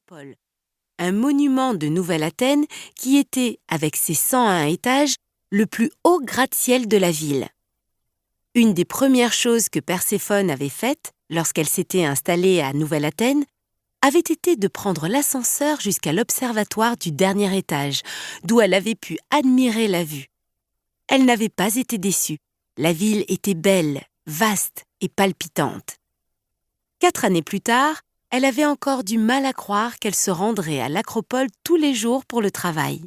l'Acropole, un monument de Nouvelle-Athènes qui était, avec ses 101 étages, le plus haut gratte-ciel de la ville. Une des premières choses que Perséphone avait faites lorsqu'elle s'était installée à Nouvelle-Athènes avait été de prendre l'ascenseur jusqu'à l'observatoire du dernier étage, d'où elle avait pu admirer la vue. Elle n'avait pas été déçue. La ville était belle, vaste et palpitante. 4 années plus tard, elle avait encore du mal à croire qu'elle se rendrait à l'Acropole tous les jours pour le travail.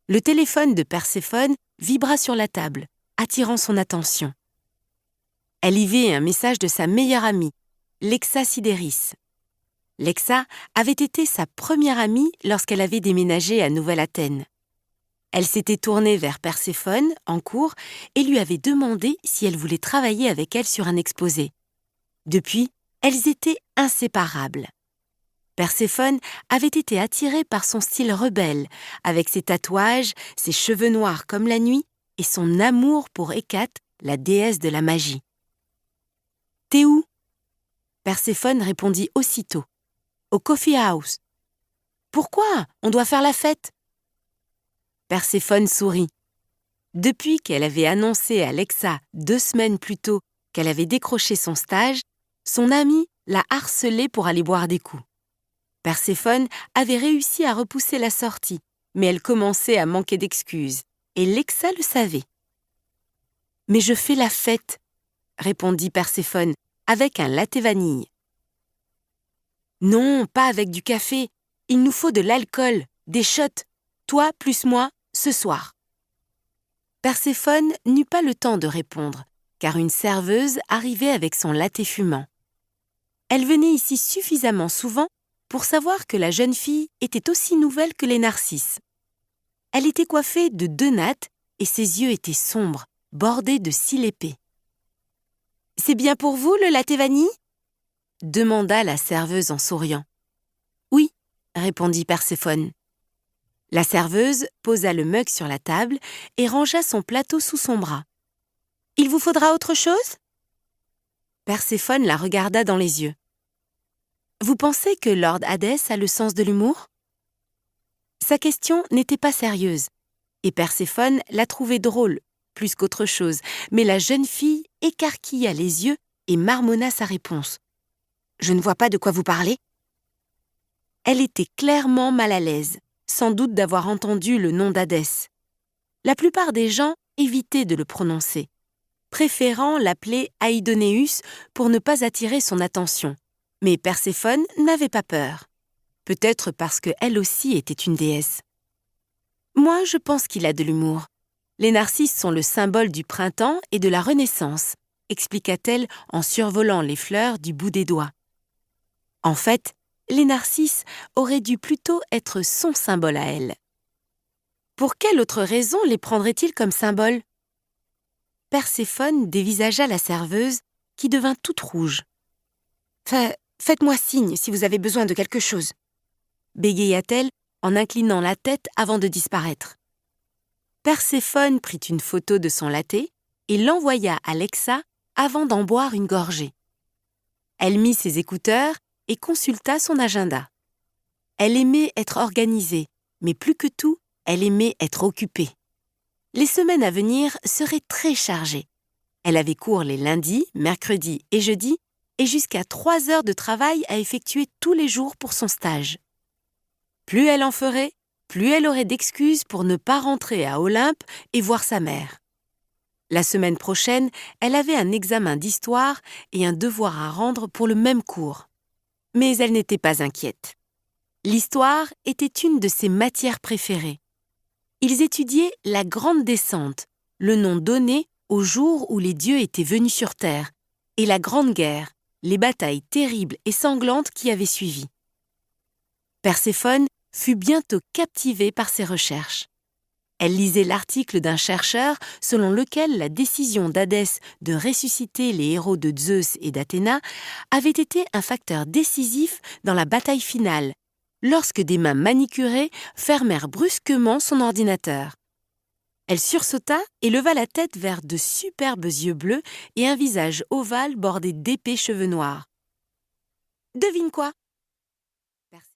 Le téléphone de Perséphone vibra sur la table, attirant son attention. Elle y vit un message de sa meilleure amie, Lexa Sidéris. Lexa avait été sa première amie lorsqu'elle avait déménagé à Nouvelle-Athènes. Elle s'était tournée vers Perséphone, en cours, et lui avait demandé si elle voulait travailler avec elle sur un exposé. Depuis, elles étaient inséparables. Perséphone avait été attirée par son style rebelle, avec ses tatouages, ses cheveux noirs comme la nuit et son amour pour Hécate, la déesse de la magie. « T'es où » Perséphone répondit aussitôt. « Au coffee house. »« Pourquoi ? On doit faire la fête. » Perséphone sourit. Depuis qu'elle avait annoncé à Lexa 2 semaines plus tôt qu'elle avait décroché son stage, son amie l'a harcelée pour aller boire des coups. Perséphone avait réussi à repousser la sortie, mais elle commençait à manquer d'excuses, et Lexa le savait. « Mais je fais la fête, » répondit Perséphone, avec un latte vanille. « Non, pas avec du café. Il nous faut de l'alcool, des shots. Toi plus moi, ce soir. » Perséphone n'eut pas le temps de répondre, car une serveuse arrivait avec son latte fumant. Elle venait ici suffisamment souvent pour savoir que la jeune fille était aussi nouvelle que les narcisses. Elle était coiffée de 2 nattes et ses yeux étaient sombres, bordés de cils épais. « C'est bien pour vous, le latte vanille ?» demanda la serveuse en souriant. « Oui, » répondit Perséphone. La serveuse posa le mug sur la table et rangea son plateau sous son bras. « Il vous faudra autre chose ?» Perséphone la regarda dans les yeux. « Vous pensez que Lord Hadès a le sens de l'humour ?» Sa question n'était pas sérieuse, et Perséphone la trouvait drôle, plus qu'autre chose, mais la jeune fille écarquilla les yeux et marmonna sa réponse. « Je ne vois pas de quoi vous parlez. » Elle était clairement mal à l'aise, sans doute d'avoir entendu le nom d'Hadès. La plupart des gens évitaient de le prononcer, préférant l'appeler Aidonéus pour ne pas attirer son attention. Mais Perséphone n'avait pas peur, peut-être parce qu'elle aussi était une déesse. « Moi, je pense qu'il a de l'humour. Les narcisses sont le symbole du printemps et de la renaissance, » expliqua-t-elle en survolant les fleurs du bout des doigts. En fait, les narcisses auraient dû plutôt être son symbole à elle. Pour quelle autre raison les prendrait-il comme symbole ? Perséphone dévisagea la serveuse, qui devint toute rouge. « Faites-moi signe si vous avez besoin de quelque chose, » bégaya-t-elle en inclinant la tête avant de disparaître. Perséphone prit une photo de son latte et l'envoya à Lexa avant d'en boire une gorgée. Elle mit ses écouteurs et consulta son agenda. Elle aimait être organisée, mais plus que tout, elle aimait être occupée. Les semaines à venir seraient très chargées. Elle avait cours les lundis, mercredis et jeudis, et jusqu'à 3 heures de travail à effectuer tous les jours pour son stage. Plus elle en ferait, plus elle aurait d'excuses pour ne pas rentrer à Olympe et voir sa mère. La semaine prochaine, elle avait un examen d'histoire et un devoir à rendre pour le même cours. Mais elle n'était pas inquiète. L'histoire était une de ses matières préférées. Ils étudiaient la Grande Descente, le nom donné au jour où les dieux étaient venus sur Terre, et la Grande Guerre, les batailles terribles et sanglantes qui avaient suivi. Perséphone fut bientôt captivée par ses recherches. Elle lisait l'article d'un chercheur selon lequel la décision d'Hadès de ressusciter les héros de Zeus et d'Athéna avait été un facteur décisif dans la bataille finale, lorsque des mains manicurées fermèrent brusquement son ordinateur. Elle sursauta et leva la tête vers de superbes yeux bleus et un visage ovale bordé d'épais cheveux noirs. « Devine quoi ?